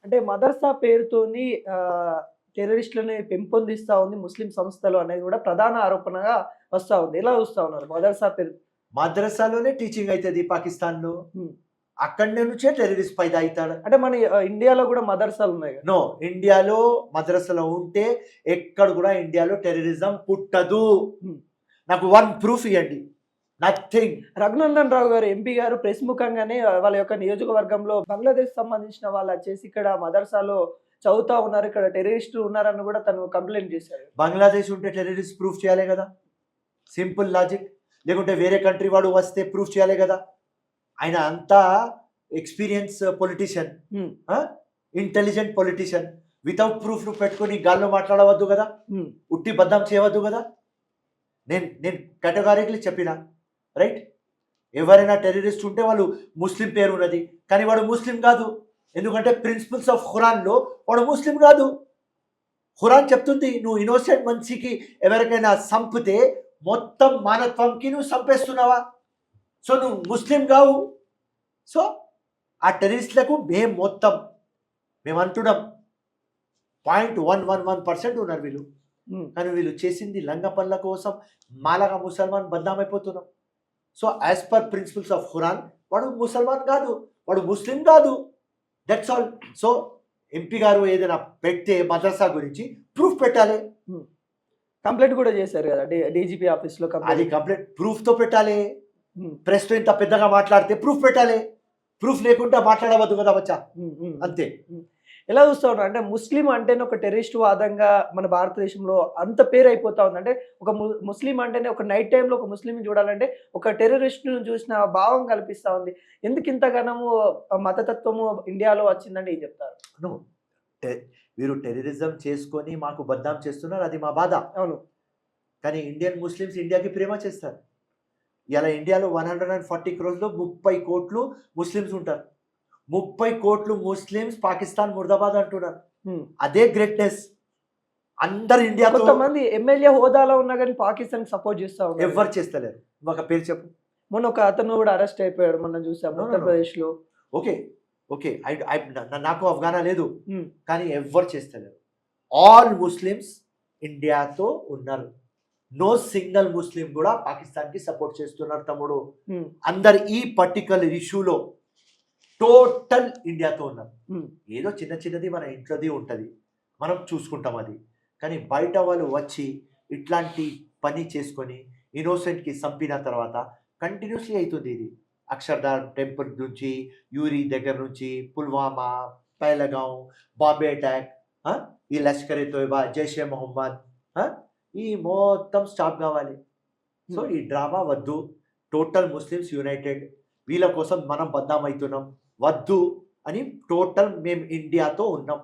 అంటే మదర్సా పేరుతోని టెర్రరిస్టులని పెంపొందిస్తా ఉంది ముస్లిం సంస్థలు అనేది కూడా ప్రధాన ఆరోపణగా వస్తా ఉంది. ఎలా చూస్తా ఉన్నారు మదర్సా పేరు? మద్రసాలోనే టీచింగ్ అవుతుంది పాకిస్తాన్లో, హ్మ్. అక్కడి నుంచే టెర్రరిస్ట్ పైదా అవుతాడు. అంటే మన ఇండియాలో కూడా మదర్సాలు ఉన్నాయి కదా? నో, ఇండియాలో మద్రసాలో ఉంటే ఎక్కడ కూడా ఇండియాలో టెర్రరిజం పుట్టదు. హ్మ్. నాకు వన్ ప్రూఫ్ ఇవ్వండి. నథింగ్. రఘునందన్ రావు గారు ఎంపీ గారు ప్రెస్ ముఖంగానే వాళ్ళ యొక్క నియోజకవర్గంలో బంగ్లాదేశ్ సంబంధించిన వాళ్ళు వచ్చేసి ఇక్కడ మదర్సాలో చదువుతా ఉన్నారు, ఇక్కడ టెర్రరిస్టులు ఉన్నారని కూడా తను కంప్లైంట్ చేశారు. బంగ్లాదేశ్ ఉంటే టెర్రరిస్ట్ ప్రూఫ్ చేయాలి కదా, సింపుల్ లాజిక్. లేకుంటే వేరే కంట్రీ వాడు వస్తే ప్రూఫ్ చేయాలి కదా. ఆయన అంతా experience politician, intelligent politician. Without proof పెట్టుకొని గాల్లో మాట్లాడవద్దు కదా, ఉట్టి బద్దం చేయవద్దు కదా. నేను కేటగారికలీ చెప్పిన, రైట్? ఎవరైనా టెర్రరిస్ట్ ఉంటే వాళ్ళు ముస్లిం పేరు ఉన్నది, కానీ వాడు ముస్లిం కాదు. ఎందుకంటే ప్రిన్సిపల్స్ ఆఫ్ ఖురాన్లో వాడు ముస్లిం కాదు. ఖురాన్ చెప్తుంది, నువ్వు ఇన్నోసెంట్ మనిషికి ఎవరికైనా చంపితే మొత్తం మానత్వంకి నువ్వు చంపేస్తున్నావా? సో నువ్వు ముస్లిం కావు. సో ఆ టెర్రరిస్టులకు మేము అంటున్నాం 0.111% ఉన్నారు వీళ్ళు. కానీ వీళ్ళు చేసింది లంగ పనుల కోసం మాలగా ముసల్మాన్ బద్నామైపోతున్నాం. So as per principles of Quran వాడు ముసల్మాన్ కాదు, వాడు ముస్లిం కాదు. That's all. సో ఎంపీ గారు ఏదైనా పెడితే మద్రసా గురించి ప్రూఫ్ పెట్టాలి. కంప్లైంట్ కూడా చేశారు కదా డీజీపీ ఆఫీస్లో. అది కంప్లైంట్ ప్రూఫ్తో పెట్టాలి. ప్రెస్తో ఇంత పెద్దగా మాట్లాడితే ప్రూఫ్ పెట్టాలి. ప్రూఫ్ లేకుండా మాట్లాడవద్దు కదా బచ్చా, అంతే. ఎలా చూస్తా ఉన్నారు అంటే ముస్లిం అంటేనే ఒక టెర్రరిస్ట్ వాదంగా మన భారతదేశంలో అంత పేరు అయిపోతా ఉంది. అంటే ఒక ముస్లిం అంటేనే ఒక నైట్ టైంలో ఒక ముస్లిం చూడాలంటే ఒక టెర్రరిస్ట్ను చూసిన భావం కల్పిస్తూ ఉంది. ఎందుకు ఇంతగానము మతతత్వము ఇండియాలో వచ్చిందంటే ఏం చెప్తారు? వీరు టెర్రరిజం చేసుకొని మాకు బద్నాం చేస్తున్నారు, అది మా బాధ. అవును. కానీ ఇండియన్ ముస్లిమ్స్ ఇండియాకి ప్రేమ చేస్తారు. ఇలా ఇండియాలో 140 crores 30 కోట్లు ముస్లిమ్స్ ఉంటారు. 30 కోట్లు ముస్లిమ్స్ పాకిస్తాన్ ముర్దాబాద్ అంటున్నారు. అదే గ్రేట్నెస్. అందరు ఇండియా. కొంతమంది ఎమ్మెల్యే హోదాలో ఉన్నా కానీ పాకిస్తాన్ సపోర్ట్ చేస్తా ఉన్నారు. ఎవరు చేస్తలేరు. ఒక పేరు చెప్పు. మొన్న ఒక అతను కూడా అరెస్ట్ అయిపోయాడు, మనం చూసాము ఉత్తరప్రదేశ్ లో. ఓకే, నాకు అఫ్ఘానా లేదు, కానీ ఎవ్వరు చేస్తలేరు. ఆల్ ముస్లిమ్స్ ఇండియాతో ఉన్నారు. నో సింగిల్ ముస్లిం కూడా పాకిస్తాన్ కి సపోర్ట్ చేస్తున్నారు తమ్ముడు. అందరు ఈ పర్టికులర్ ఇష్యూలో టోటల్ ఇండియాతో ఉన్నారు. ఏదో చిన్న చిన్నది మన ఇంట్లోది ఉంటుంది, మనం చూసుకుంటాం అది. కానీ బయట వాళ్ళు వచ్చి ఇట్లాంటి పని చేసుకొని ఇన్నోసెంట్కి చంపిన తర్వాత కంటిన్యూస్లీ అవుతుంది ఇది. అక్షర్ధామ్ టెంపుల్ నుంచి, యూరి దగ్గర నుంచి, పుల్వామా, పహల్గాం, బాంబే అటాక్, ఈ లష్కర్ ఏ తోయబా, జైషే మొహమ్మద్, ఈ మొత్తం స్టాప్ కావాలి. సో ఈ డ్రామా వద్దు. టోటల్ ముస్లిమ్స్ యునైటెడ్, వీళ్ళ కోసం మనం బద్నాం అవుతున్నాం, వద్దు అని టోటల్ మేము ఇండియాతో ఉన్నాం.